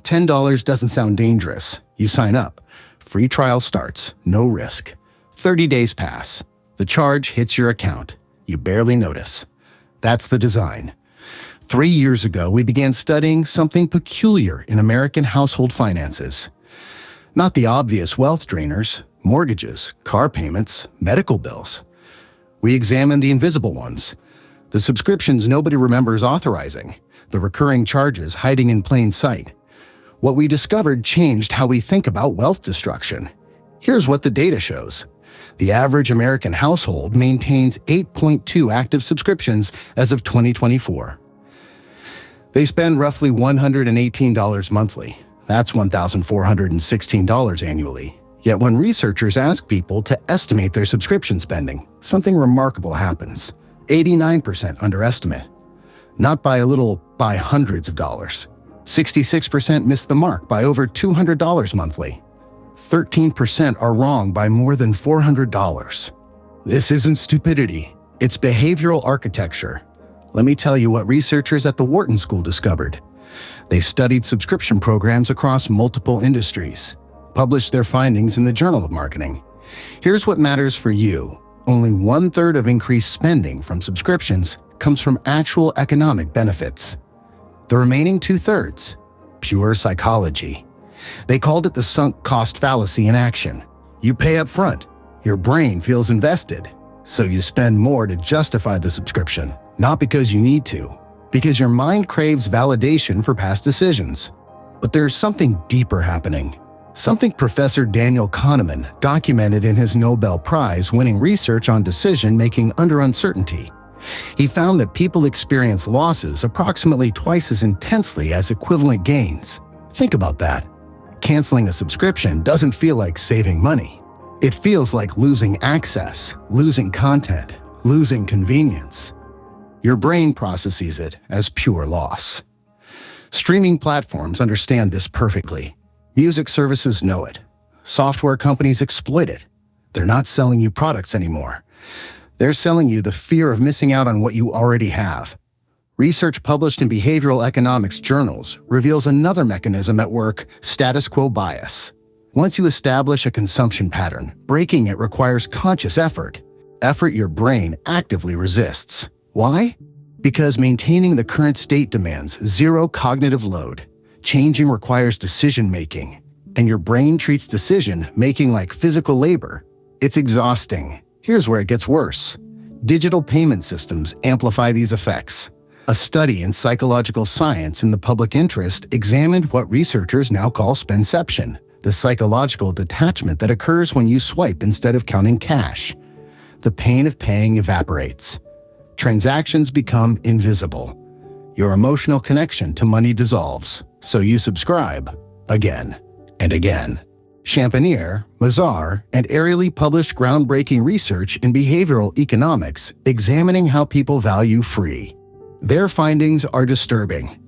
$10 doesn't sound dangerous. You sign up. Free trial starts, no risk. 30 days pass. The charge hits your account. You barely notice. That's the design. 3 years ago, we began studying something peculiar in American household finances. Not the obvious wealth drainers, mortgages, car payments, medical bills. We examined the invisible ones, the subscriptions nobody remembers authorizing, the recurring charges hiding in plain sight. What we discovered changed how we think about wealth destruction. Here's what the data shows. The average American household maintains 8.2 active subscriptions as of 2024. They spend roughly $118 monthly. That's $1,416 annually. Yet when researchers ask people to estimate their subscription spending, something remarkable happens. 89% underestimate. Not by a little, by hundreds of dollars. 66% miss the mark by over $200 monthly. 13% are wrong by more than $400. This isn't stupidity. It's behavioral architecture. Let me tell you what researchers at the Wharton School discovered. They studied subscription programs across multiple industries, published their findings in the Journal of Marketing. Here's what matters for you. Only 1/3 of increased spending from subscriptions comes from actual economic benefits. The remaining 2/3, pure psychology. They called it the sunk cost fallacy in action. You pay up front, your brain feels invested, so you spend more to justify the subscription, not because you need to, because your mind craves validation for past decisions. But there's something deeper happening. Something Professor Daniel Kahneman documented in his Nobel Prize-winning research on decision-making under uncertainty. He found that people experience losses approximately twice as intensely as equivalent gains. Think about that. Canceling a subscription doesn't feel like saving money. It feels like losing access, losing content, losing convenience. Your brain processes it as pure loss. Streaming platforms understand this perfectly. Music services know it. Software companies exploit it. They're not selling you products anymore. They're selling you the fear of missing out on what you already have. Research published in behavioral economics journals reveals another mechanism at work: status quo bias. Once you establish a consumption pattern, breaking it requires conscious effort. Effort your brain actively resists. Why? Because maintaining the current state demands zero cognitive load. Changing requires decision-making, and your brain treats decision-making like physical labor. It's exhausting. Here's where it gets worse. Digital payment systems amplify these effects. A study in psychological science in the public interest examined what researchers now call spendception, the psychological detachment that occurs when you swipe instead of counting cash. The pain of paying evaporates. Transactions become invisible. Your emotional connection to money dissolves, so you subscribe again and again. Champagner, Mazar, and Ariely published groundbreaking research in behavioral economics examining how people value free. Their findings are disturbing.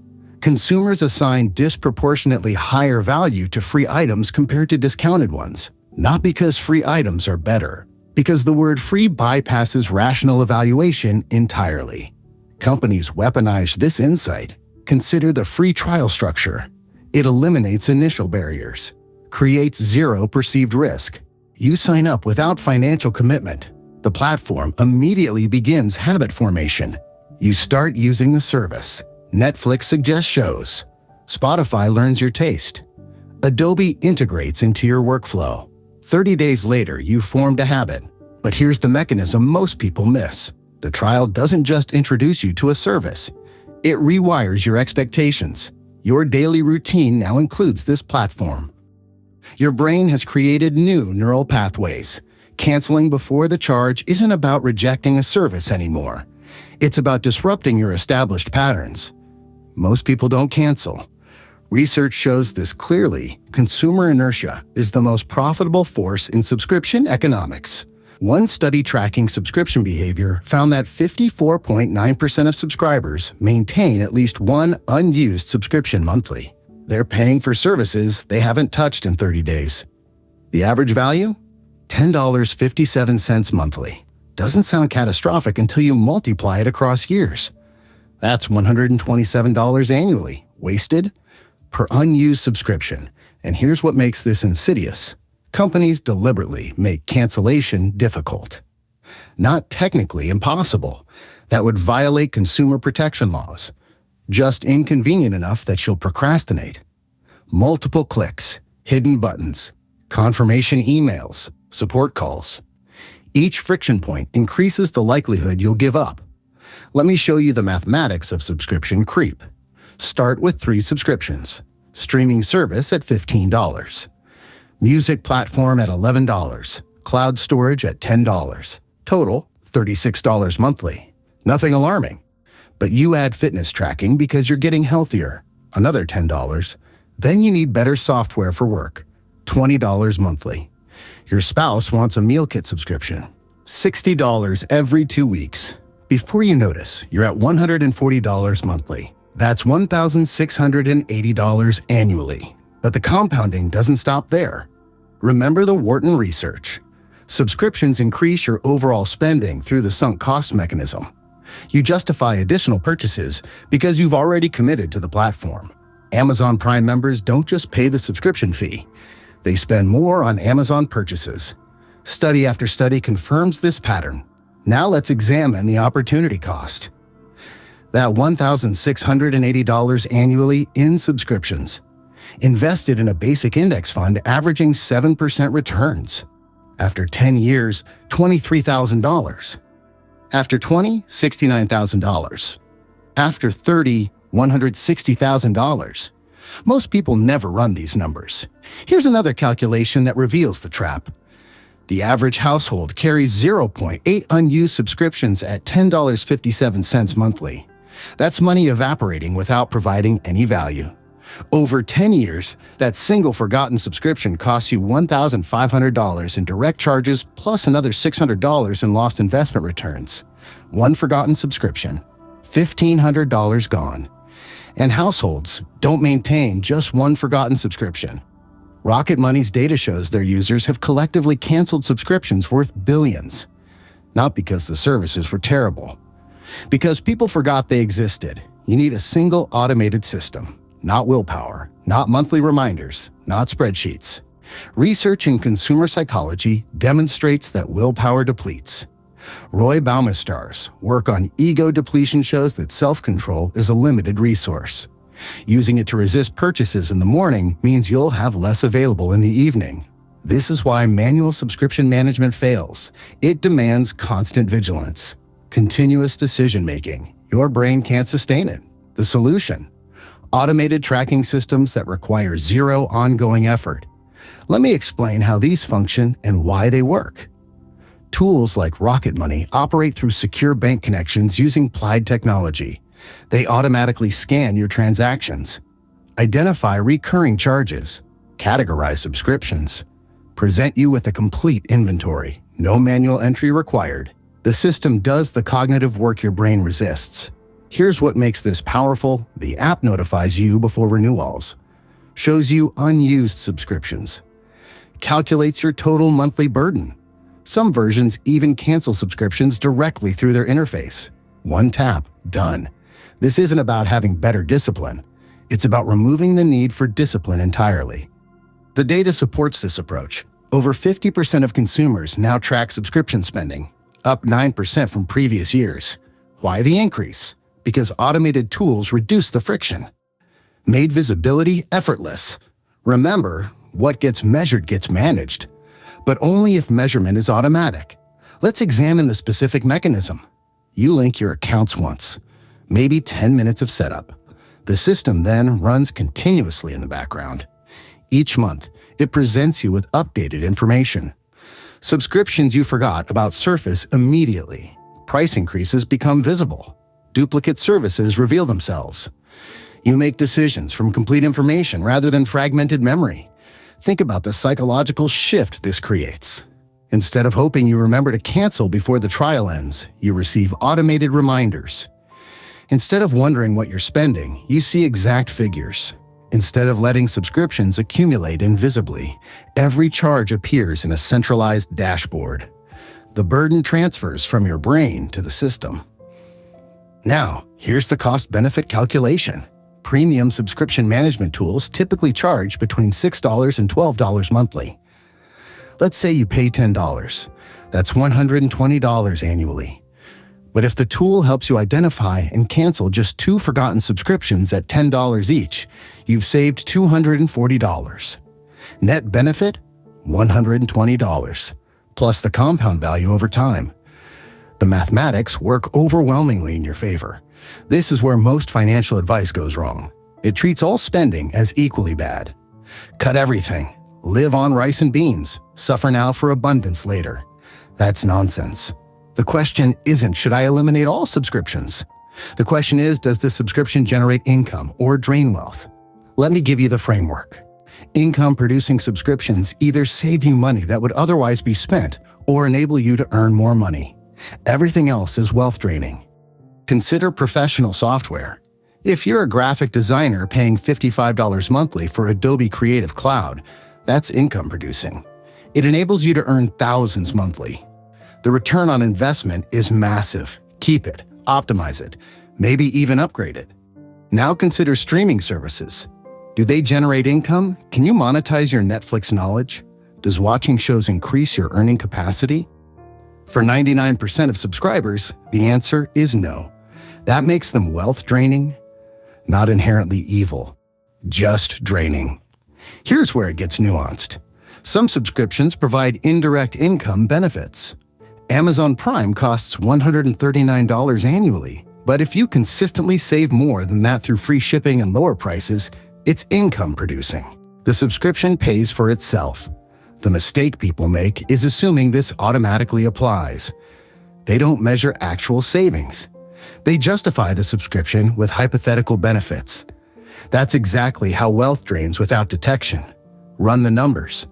Consumers assign disproportionately higher value to free items compared to discounted ones, not because free items are better, because the word free bypasses rational evaluation entirely. Companies weaponize this insight. Consider the free trial structure. It eliminates initial barriers, creates zero perceived risk. You sign up without financial commitment. The platform immediately begins habit formation. You start using the service. Netflix suggests shows. Spotify learns your taste. Adobe integrates into your workflow. 30 days later, you've formed a habit. But here's the mechanism most people miss. The trial doesn't just introduce you to a service. It rewires your expectations. Your daily routine now includes this platform. Your brain has created new neural pathways. Canceling before the charge isn't about rejecting a service anymore. It's about disrupting your established patterns. Most people don't cancel. Research shows this clearly. Consumer inertia is the most profitable force in subscription economics. One study tracking subscription behavior found that 54.9% of subscribers maintain at least one unused subscription monthly. They're paying for services they haven't touched in 30 days. The average value? $10.57 monthly. Doesn't sound catastrophic until you multiply it across years. That's $127 annually, wasted. per unused subscription. And here's what makes this insidious. Companies deliberately make cancellation difficult. Not technically impossible. That would violate consumer protection laws. Just inconvenient enough that you'll procrastinate. Multiple clicks, hidden buttons, confirmation emails, support calls. Each friction point increases the likelihood you'll give up. Let me show you the mathematics of subscription creep. Start with 3 subscriptions. Streaming service at $15. Music platform at $11. Cloud storage at $10. Total, $36 monthly. Nothing alarming. But you add fitness tracking because you're getting healthier. Another $10. Then you need better software for work. $20 monthly. Your spouse wants a meal kit subscription. $60 every 2 weeks. Before you notice, you're at $140 monthly. That's $1,680 annually. But the compounding doesn't stop there. Remember the Wharton research. Subscriptions increase your overall spending through the sunk cost mechanism. You justify additional purchases because you've already committed to the platform. Amazon Prime members don't just pay the subscription fee. They spend more on Amazon purchases. Study after study confirms this pattern. Now let's examine the opportunity cost. That $1,680 annually in subscriptions. Invested in a basic index fund averaging 7% returns. After 10 years, $23,000. After 20, $69,000. After 30, $160,000. Most people never run these numbers. Here's another calculation that reveals the trap. The average household carries 0.8 unused subscriptions at $10.57 monthly. That's money evaporating without providing any value. Over 10 years, that single forgotten subscription costs you $1,500 in direct charges plus another $600 in lost investment returns. One forgotten subscription, $1,500 gone. And households don't maintain just one forgotten subscription. Rocket Money's data shows their users have collectively canceled subscriptions worth billions. Not because the services were terrible. Because people forgot they existed. You need a single automated system. Not willpower, not monthly reminders, not spreadsheets. Research in consumer psychology demonstrates that willpower depletes. Roy Baumeister's work on ego depletion shows that self-control is a limited resource. Using it to resist purchases in the morning means you'll have less available in the evening. This is why manual subscription management fails. It demands constant vigilance, continuous decision-making. Your brain can't sustain it. The solution? Automated tracking systems that require zero ongoing effort. Let me explain how these function and why they work. Tools like Rocket Money operate through secure bank connections using Plaid technology. They automatically scan your transactions, identify recurring charges, categorize subscriptions, present you with a complete inventory, no manual entry required. The system does the cognitive work your brain resists. Here's what makes this powerful. The app notifies you before renewals, shows you unused subscriptions, calculates your total monthly burden. Some versions even cancel subscriptions directly through their interface. One tap, done. This isn't about having better discipline. It's about removing the need for discipline entirely. The data supports this approach. Over 50% of consumers now track subscription spending, up 9% from previous years. Why the increase? Because automated tools reduce the friction. Made visibility effortless. Remember, what gets measured gets managed, but only if measurement is automatic. Let's examine the specific mechanism. You link your accounts once, maybe 10 minutes of setup. The system then runs continuously in the background. Each month, it presents you with updated information. Subscriptions you forgot about surface immediately. Price increases become visible. Duplicate services reveal themselves. You make decisions from complete information rather than fragmented memory. Think about the psychological shift this creates. Instead of hoping you remember to cancel before the trial ends, you receive automated reminders. Instead of wondering what you're spending, you see exact figures. Instead of letting subscriptions accumulate invisibly, every charge appears in a centralized dashboard. The burden transfers from your brain to the system. Now, here's the cost-benefit calculation. premium subscription management tools typically charge between $6 and $12 monthly. Let's say you pay $10. That's $120 annually. But if the tool helps you identify and cancel just 2 forgotten subscriptions at $10 each, you've saved $240. Net benefit? $120, plus the compound value over time. The mathematics work overwhelmingly in your favor. This is where most financial advice goes wrong. It treats all spending as equally bad. Cut everything. Live on rice and beans. Suffer now for abundance later. That's nonsense. The question isn't, should I eliminate all subscriptions? The question is, does this subscription generate income or drain wealth? Let me give you the framework. Income-producing subscriptions either save you money that would otherwise be spent or enable you to earn more money. Everything else is wealth draining. Consider professional software. If you're a graphic designer paying $55 monthly for Adobe Creative Cloud, that's income producing. It enables you to earn thousands monthly. The return on investment is massive. Keep it, optimize it, maybe even upgrade it. Now consider streaming services. Do they generate income? Can you monetize your Netflix knowledge? Does watching shows increase your earning capacity? For 99% of subscribers, the answer is no. That makes them wealth draining, not inherently evil, just draining. Here's where it gets nuanced. Some subscriptions provide indirect income benefits. Amazon Prime costs $139 annually, but if you consistently save more than that through free shipping and lower prices, it's income producing. The subscription pays for itself. The mistake people make is assuming this automatically applies. They don't measure actual savings. They justify the subscription with hypothetical benefits. That's exactly how wealth drains without detection. Run the numbers.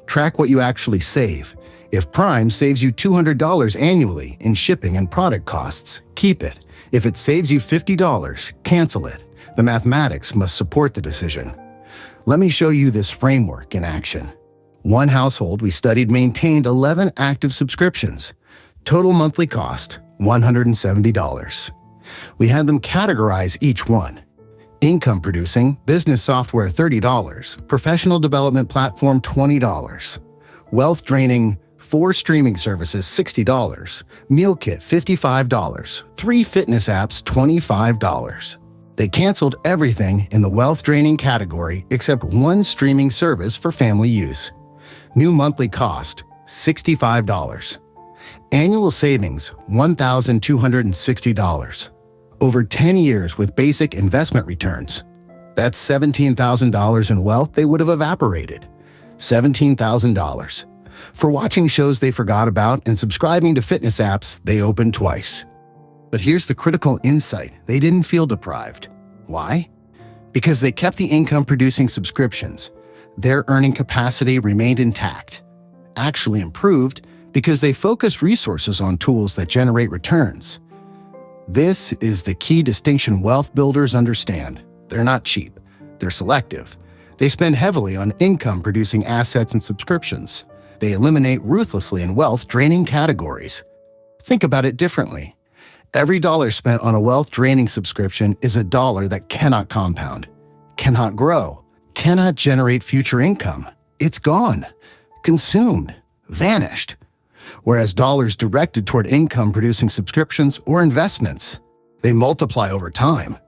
Track what you actually save. If Prime saves you $200 annually in shipping and product costs, keep it. If it saves you $50, cancel it. The mathematics must support the decision. Let me show you this framework in action. One household we studied maintained 11 active subscriptions. Total monthly cost, $170. We had them categorize each one. Income producing, business software $30, professional development platform $20. Wealth draining, 4 streaming services $60, meal kit $55, 3 fitness apps $25. They canceled everything in the wealth draining category except 1 streaming service for family use. New monthly cost, $65. Annual savings, $1,260. Over 10 years with basic investment returns. That's $17,000 in wealth they would have evaporated. $17,000. For watching shows they forgot about and subscribing to fitness apps they opened twice. But here's the critical insight. They didn't feel deprived. Why? Because they kept the income-producing subscriptions. Their earning capacity remained intact. Actually improved because they focused resources on tools that generate returns. This is the key distinction wealth builders understand. They're not cheap. They're selective. They spend heavily on income-producing assets and subscriptions. They eliminate ruthlessly in wealth-draining categories. Think about it differently. Every dollar spent on a wealth-draining subscription is a dollar that cannot compound, cannot grow, cannot generate future income. It's gone, consumed, vanished. Whereas dollars directed toward income-producing subscriptions or investments, they multiply over time,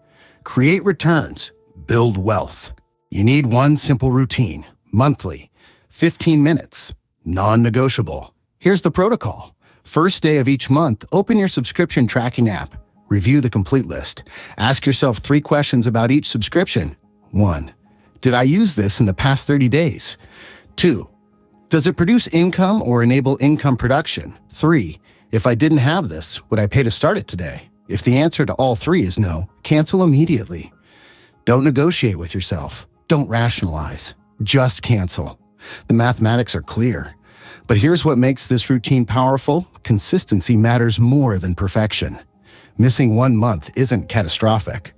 create returns, build wealth. You need one simple routine, monthly, 15 minutes, non-negotiable. Here's the protocol. First day of each month, open your subscription tracking app. Review the complete list. Ask yourself 3 questions about each subscription. 1. Did I use this in the past 30 days? 2. Does it produce income or enable income production? 3. If I didn't have this, would I pay to start it today? If the answer to all 3 is no, cancel immediately. Don't negotiate with yourself. Don't rationalize. Just cancel. The mathematics are clear. But here's what makes this routine powerful. Consistency matters more than perfection. Missing 1 month isn't catastrophic.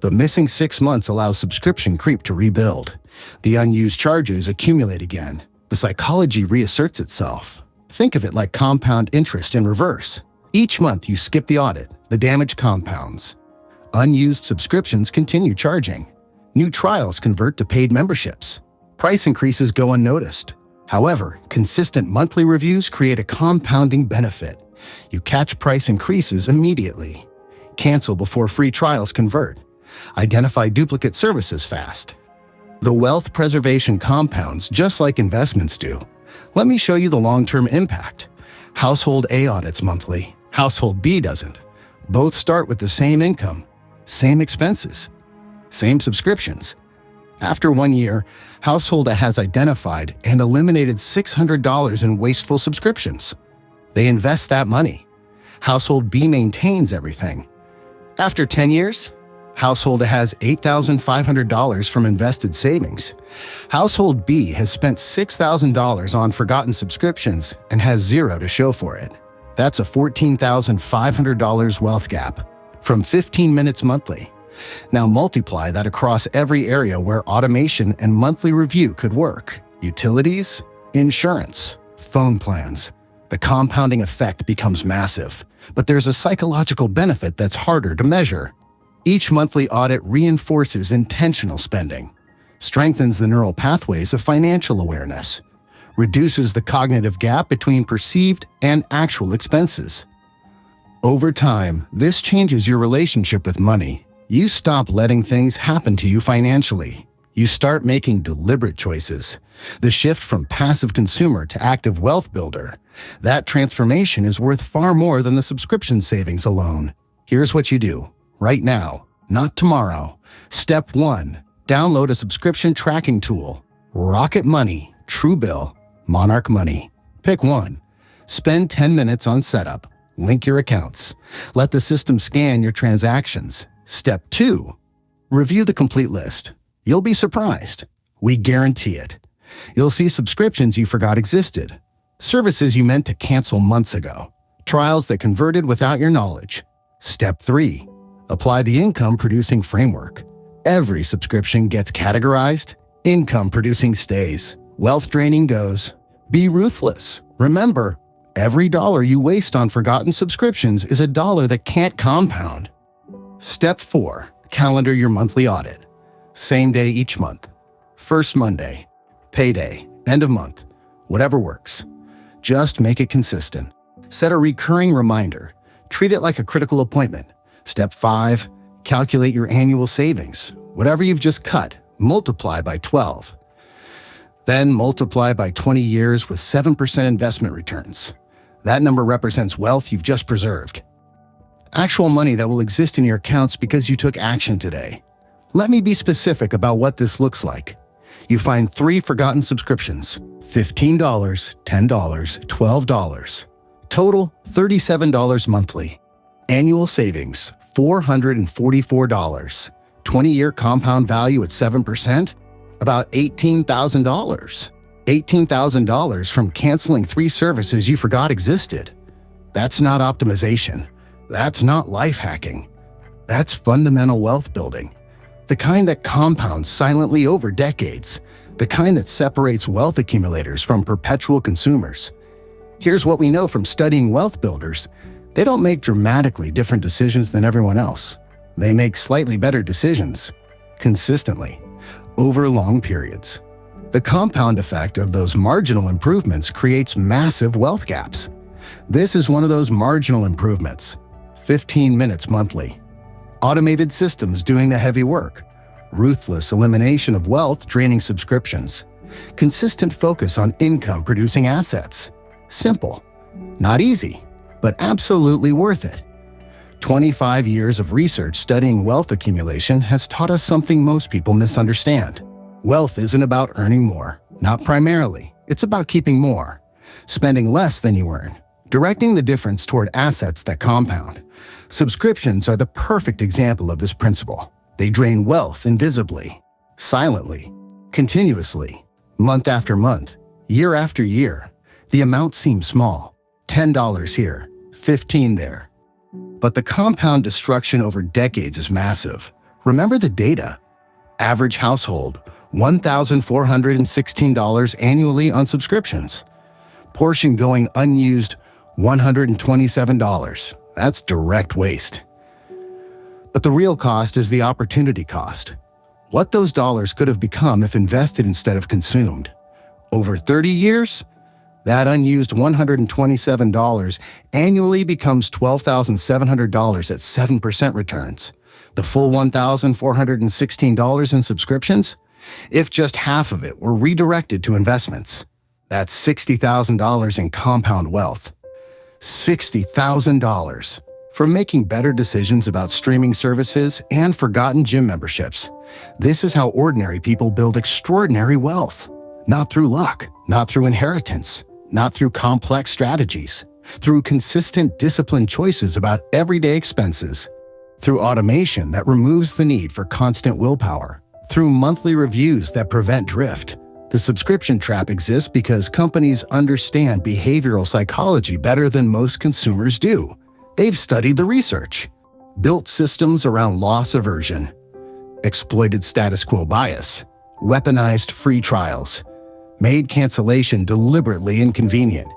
But missing 6 months allows subscription creep to rebuild. The unused charges accumulate again. The psychology reasserts itself. Think of it like compound interest in reverse. Each month you skip the audit, the damage compounds. Unused subscriptions continue charging. New trials convert to paid memberships. Price increases go unnoticed. However, consistent monthly reviews create a compounding benefit. You catch price increases immediately. Cancel before free trials convert. Identify duplicate services fast. The wealth preservation compounds just like investments do. Let me show you the long-term impact. Household A audits monthly. Household B doesn't. Both start with the same income, same expenses, same subscriptions. After 1 year, Household A has identified and eliminated $600 in wasteful subscriptions. They invest that money. Household B maintains everything. After 10 years, Household A has $8,500 from invested savings. Household B has spent $6,000 on forgotten subscriptions and has zero to show for it. That's a $14,500 wealth gap from 15 minutes monthly. Now multiply that across every area where automation and monthly review could work. Utilities, insurance, phone plans. The compounding effect becomes massive, but there's a psychological benefit that's harder to measure. Each monthly audit reinforces intentional spending, strengthens the neural pathways of financial awareness, reduces the cognitive gap between perceived and actual expenses. Over time, this changes your relationship with money. You stop letting things happen to you financially. You start making deliberate choices. The shift from passive consumer to active wealth builder. That transformation is worth far more than the subscription savings alone. Here's what you do. Right now, not tomorrow. Step 1. Download a subscription tracking tool. Rocket Money, Truebill, Monarch Money. Pick one. Spend 10 minutes on setup. Link your accounts. Let the system scan your transactions. Step 2. Review the complete list. You'll be surprised. We guarantee it. You'll see subscriptions you forgot existed. Services you meant to cancel months ago. Trials that converted without your knowledge. Step 3. Apply the income-producing framework. Every subscription gets categorized. Income-producing stays. Wealth-draining goes. Be ruthless. Remember, every dollar you waste on forgotten subscriptions is a dollar that can't compound. Step 4. Calendar your monthly audit. Same day each month. First Monday. Payday. End of month. Whatever works. Just make it consistent. Set a recurring reminder. Treat it like a critical appointment. Step 5. Calculate your annual savings. Whatever you've just cut, multiply by 12. Then multiply by 20 years with 7% investment returns. That number represents wealth you've just preserved. Actual money that will exist in your accounts because you took action today. Let me be specific about what this looks like. You find 3 forgotten subscriptions. $15, $10, $12. Total, $37 monthly. Annual savings, $444. 20-year compound value at 7%, about $18,000. $18,000 from canceling 3 services you forgot existed. That's not optimization. That's not life hacking. That's fundamental wealth building. The kind that compounds silently over decades. The kind that separates wealth accumulators from perpetual consumers. Here's what we know from studying wealth builders. They don't make dramatically different decisions than everyone else. They make slightly better decisions, consistently, over long periods. The compound effect of those marginal improvements creates massive wealth gaps. This is one of those marginal improvements. 15 minutes monthly. Automated systems doing the heavy work. Ruthless elimination of wealth draining subscriptions. Consistent focus on income-producing assets. Simple. Not easy, but absolutely worth it. 25 years of research studying wealth accumulation has taught us something most people misunderstand. Wealth isn't about earning more, not primarily. It's about keeping more, spending less than you earn, directing the difference toward assets that compound. Subscriptions are the perfect example of this principle. They drain wealth invisibly, silently, continuously, month after month, year after year. The amount seems small, $10 here, $15 there. But the compound destruction over decades is massive. Remember the data. Average household, $1,416 annually on subscriptions. Portion going unused, $127. That's direct waste. But the real cost is the opportunity cost. What those dollars could have become if invested instead of consumed. Over 30 years, that unused $127 annually becomes $12,700 at 7% returns. The full $1,416 in subscriptions? If just half of it were redirected to investments, that's $60,000 in compound wealth. $60,000 from making better decisions about streaming services and forgotten gym memberships. This is how ordinary people build extraordinary wealth. Not through luck, not through inheritance, not through complex strategies, through consistent, disciplined choices about everyday expenses, through automation that removes the need for constant willpower, through monthly reviews that prevent drift. The subscription trap exists because companies understand behavioral psychology better than most consumers do. They've studied the research, built systems around loss aversion, exploited status quo bias, weaponized free trials, made cancellation deliberately inconvenient.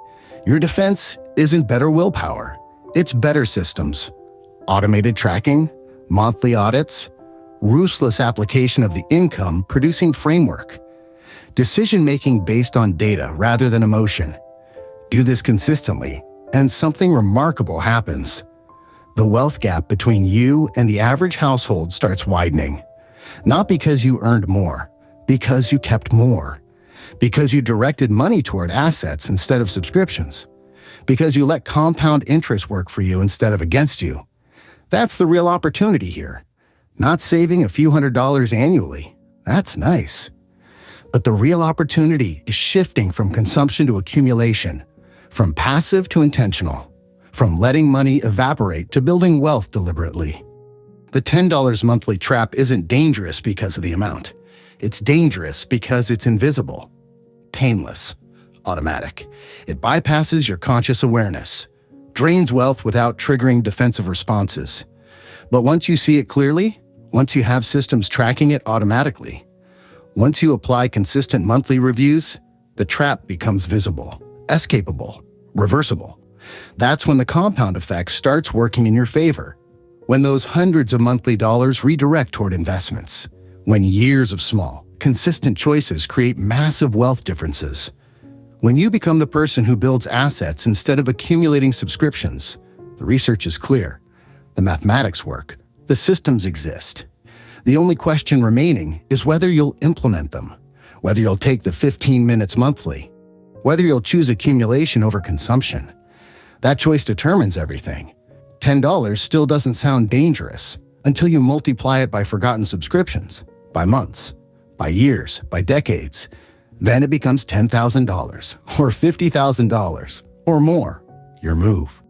Your defense isn't better willpower, it's better systems. Automated tracking, monthly audits, ruthless application of the income-producing framework. Decision-making based on data rather than emotion. Do this consistently, and something remarkable happens. The wealth gap between you and the average household starts widening. Not because you earned more, because you kept more. Because you directed money toward assets instead of subscriptions. Because you let compound interest work for you instead of against you. That's the real opportunity here. Not saving a few $100s annually. That's nice. But the real opportunity is shifting from consumption to accumulation, from passive to intentional, from letting money evaporate to building wealth deliberately. The $10 monthly trap isn't dangerous because of the amount. It's dangerous because it's invisible, painless, automatic. It bypasses your conscious awareness, drains wealth without triggering defensive responses. But once you see it clearly, once you have systems tracking it automatically, once you apply consistent monthly reviews, the trap becomes visible, escapable, reversible. That's when the compound effect starts working in your favor. When those hundreds of monthly dollars redirect toward investments. When years of small, consistent choices create massive wealth differences. When you become the person who builds assets instead of accumulating subscriptions. The research is clear. The mathematics work. The systems exist. The only question remaining is whether you'll implement them, whether you'll take the 15 minutes monthly, whether you'll choose accumulation over consumption. That choice determines everything. $10 still doesn't sound dangerous until you multiply it by forgotten subscriptions, by months, by years, by decades. Then it becomes $10,000 or $50,000 or more. Your move.